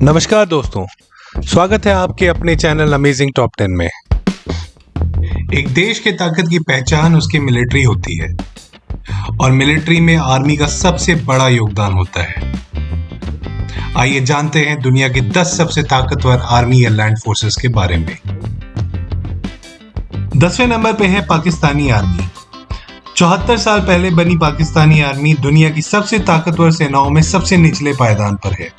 नमस्कार दोस्तों, स्वागत है आपके अपने चैनल अमेजिंग टॉप 10 में। एक देश के ताकत की पहचान उसकी मिलिट्री होती है और मिलिट्री में आर्मी का सबसे बड़ा योगदान होता है। आइए जानते हैं दुनिया की 10 सबसे ताकतवर आर्मी या लैंड फोर्सेस के बारे में। 10वें नंबर पे है पाकिस्तानी आर्मी। 74 साल पहले बनी पाकिस्तानी आर्मी दुनिया की सबसे ताकतवर सेनाओं में सबसे निचले पायदान पर है।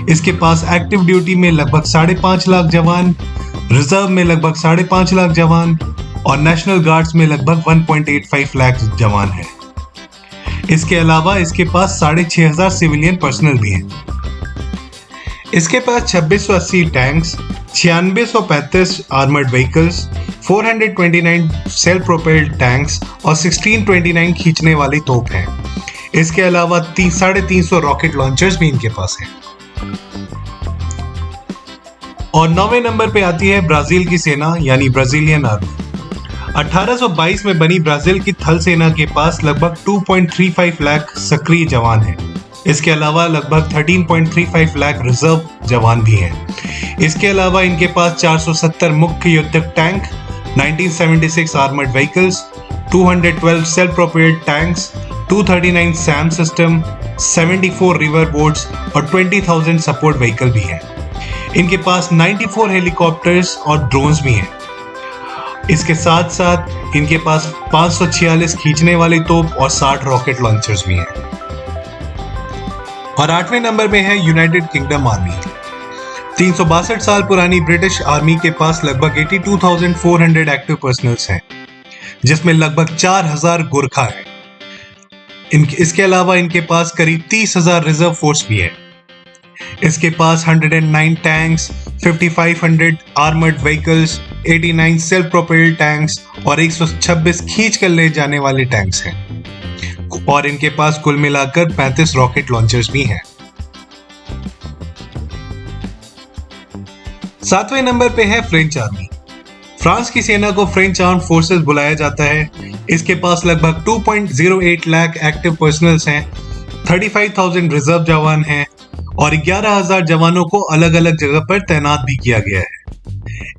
इसके पास एक्टिव ड्यूटी में लगभग 5.5 लाख जवान, रिजर्व में लगभग 5.5 लाख जवान और नेशनल गार्ड्स में लगभग 1.85 लाख जवान हैं। इसके अलावा इसके पास 6,500 सिविलियन पर्सनल भी हैं। इसके पास 2680 tanks, 9635 armoured vehicles, 429 self propelled tanks और 1629 खींचने वाली तोप हैं। इसके अलावा 350 रॉकेट लॉन्चर्स भी इनके पास हैं। और 9वें नंबर पे आती है ब्राजील की सेना यानी ब्राजीलियन आर्मी। 1822 में बनी ब्राजील की थल सेना के पास लगभग 2.35 लाख सक्रिय जवान हैं। इसके अलावा लगभग 13.35 लाख रिजर्व जवान भी हैं। इसके अलावा इनके पास 470 मुख्य युद्धक tank, 1976 armoured vehicles, 212 self propelled tanks, 239 Sam system, 74 river boats और 20,000 सपोर्ट व्हीकल भी हैं। इनके पास 94 हेलीकॉप्टर्स और ड्रोन्स भी हैं। इसके साथ साथ इनके पास 546 खींचने वाली तोप और 60 रॉकेट लॉन्चर्स भी हैं। और 8वें नंबर पे है यूनाइटेड किंगडम आर्मी। 362 साल पुरानी ब्रिटिश आर्मी के पास लगभग 82,400 एक्टिव पर्सनल्स हैं, जिसमें लगभग 4,000 गोरखा हैं। इसके अलावा इनके पास करीब 30,000 रिजर्व फोर्स भी है। इसके पास 109 tanks, 5,500 armoured vehicles, 89 self propelled tanks और 126 खींच कर ले जाने वाले टैंक्स हैं। और इनके पास कुल मिलाकर 35 रॉकेट लॉन्चर्स भी हैं। 7वें नंबर पे है फ्रेंच आर्मी। फ्रांस की सेना को फ्रेंच आर्म्ड फोर्सेस बुलाया जाता है। इसके पास लगभग 2.08 लाख एक्टिव पर्सनल्स हैं, 35,000 रिजर्व जवान हैं और 11,000 जवानों को अलग अलग जगह पर तैनात भी किया गया है।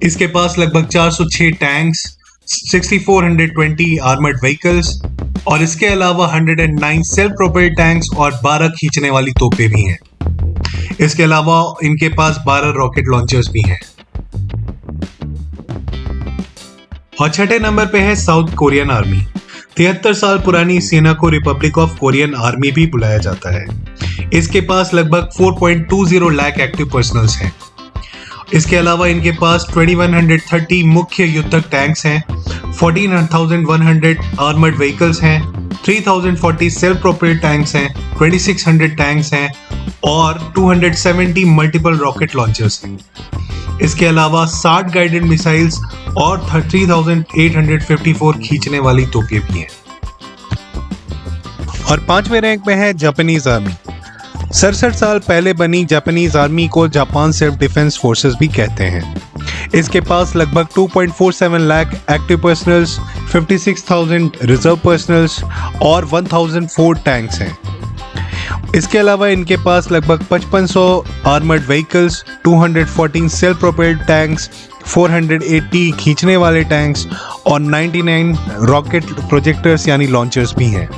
इसके पास लगभग 406 टैंक्स, 6,420 आर्मर्ड व्हीकल्स और इसके अलावा 109 सेल्फ प्रोपेल्ड टैंक्स और 12 खींचने वाली तोपें भी हैं। इसके अलावा इनके पास 12 रॉकेट लॉन्चर्स भी हैं। और 6ठे नंबर पे है साउथ कोरियन आर्मी। 73 साल पुरानी सेना को रिपब्लिक ऑफ कोरियन आर्मी भी बुलाया जाता है। इसके पास लगभग 4.20 लाख एक्टिव पर्सनल्स हैं। इसके अलावा इनके पास 2130 मुख्य युद्धक टैंक्स हैं, 14,100 आर्मर्ड व्हीकल्स हैं, 3,040 सेल्फ प्रोपेल्ड टैंक्स हैं, 2,600 टैंक्स हैं और 270 मल्टीपल रॉकेट लॉन्चर्स हैं। इसके अलावा 60 गाइडेड मिसाइल्स और 3,854 खींचने वाली तोपें भी हैं। और 5वें रैंक में है जापानीज आर्मी। 67 साल पहले बनी जापानीज आर्मी को जापान सेल्फ डिफेंस फोर्सेस भी कहते हैं। इसके पास लगभग 2.47 lakh active personnels, 56,000 reserve personnels और 1,004 टैंक्स हैं। इसके अलावा इनके पास लगभग 5500 armoured vehicles, 214 self propelled tanks, 480 खींचने वाले टैंक्स और 99 रॉकेट प्रोजेक्टर्स यानी लॉन्चर्स भी हैं।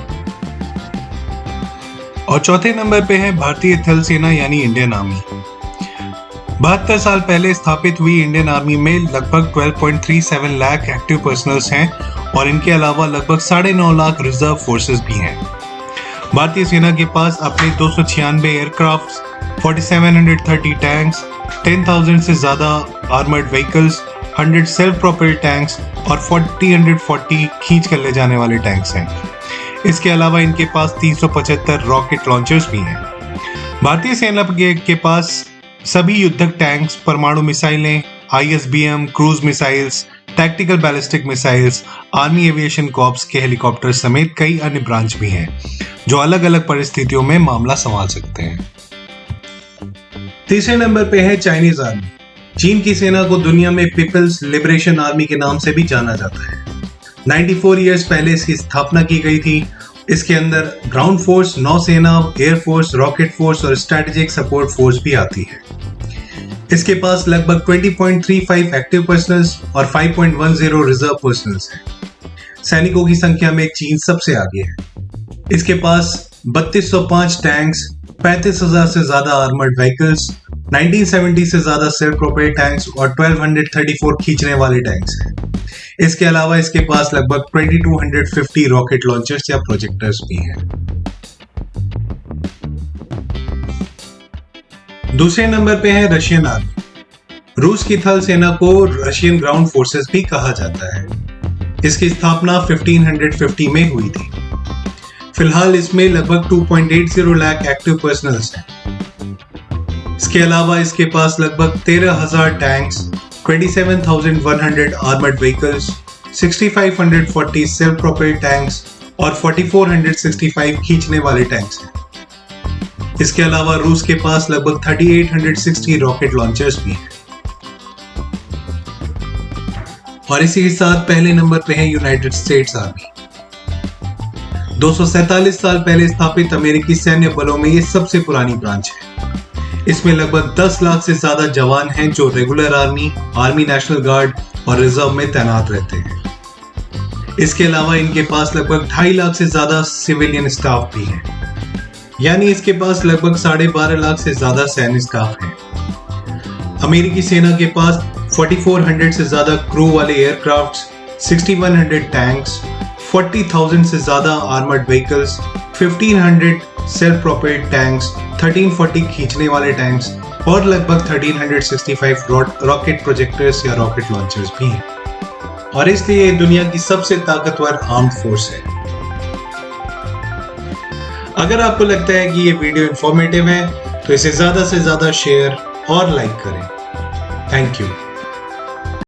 और 4थे नंबर पे है भारतीय थल सेना यानी इंडियन आर्मी। 72 साल पहले स्थापित हुई इंडियन आर्मी में लगभग 12.37 लाख एक्टिव पर्सनल्स हैं और इनके अलावा लगभग 9.5 लाख रिजर्व फोर्सेस भी हैं। भारतीय सेना के पास अपने 296 एयरक्राफ्ट, 4730 टैंक्स, 10,000 से ज्यादा armoured vehicles, 100 self propelled tanks और 440 खींच कर ले जाने वाले टैंक्स हैं। इसके अलावा इनके पास 375 रॉकेट लॉन्चर्स भी हैं। भारतीय सेना के पास सभी युद्धक टैंक्स, परमाणु मिसाइलें, ISBM, cruise missiles, tactical ballistic missiles, army aviation corps के हेलीकॉप्टर समेत कई अन्य ब्रांच भी हैं जो अलग अलग परिस्थितियों में मामला संभाल सकते हैं। तीसरे नंबर पे है चाइनीज आर्मी। चीन की सेना को दुनिया में पीपल्स लिबरेशन आर्मी के नाम से भी जाना जाता है। 94 ईयर्स पहले इसकी स्थापना की गई थी। इसके अंदर ग्राउंड फोर्स, नौसेना, एयरफोर्स, रॉकेट फोर्स और स्ट्रेटेजिक सपोर्ट फोर्स भी आती है। इसके पास लगभग 20.35 एक्टिव पर्सनल्स और 5.10 रिजर्व पर्सनल्स हैं। सैनिकों की संख्या में चीन सबसे आगे है। इसके पास 3205 टैंक्स, 35,000 से ज्यादा आर्मर्ड व्हीकल्स, 1970 से ज्यादा सेल्फ प्रोपेल्ड टैंक्स और 1234 खींचने वाले टैंक्स हैं। इसके अलावा इसके पास लगभग 2250 रॉकेट लॉन्चर्स या प्रोजेक्टर्स भी हैं। दूसरे नंबर पे है रशियन आर्मी। रूस की थल सेना को रशियन ग्राउंड फोर्सेस भी कहा जाता है। इसकी स्थापना 1550 में हुई थी। फिलहाल इसमें लगभग 2.80 लाख एक्टिव पर्सनल्स हैं। इसके अलावा इसके पास लगभग 13,000 tanks, 27,100 armoured vehicles, 6,540 self propelled tanks और 4,465 खींचने वाले टैंक्स हैं। इसके अलावा रूस के पास लगभग 3,860 रॉकेट लॉन्चर्स भी हैं। और इसी के साथ पहले नंबर पे है यूनाइटेड स्टेट्स आर्मी। 247 साल पहले स्थापित अमेरिकी सैन्य बलों में ये सबसे पुरानी ब्रांच है। इसमें लगभग 10 लाख से ज्यादा जवान हैं जो regular army, army national guard और रिजर्व में तैनात रहते हैं। इसके अलावा इनके पास लगभग 2.5 लाख से ज्यादा सिविलियन स्टाफ भी है, यानी इसके पास लगभग 12.5 लाख से ज्यादा सैन्य स्टाफ है। अमेरिकी सेना के पास 4,400 से ज्यादा क्रू वाले एयरक्राफ्ट्स, 6,100 टैंक्स, 40,000 से ज्यादा armoured vehicles, 1,500 self propelled tanks, 1340 खींचने वाले टैंक्स और लगभग 1,365 रॉकेट प्रोजेक्टर्स या रॉकेट लॉन्चर्स भी हैं। और इसलिए ये दुनिया की सबसे ताकतवर आर्म्ड फोर्स है। अगर आपको लगता है कि ये वीडियो इंफॉर्मेटिव है तो इसे ज्यादा से ज्यादा शेयर और लाइक करें। Thank you.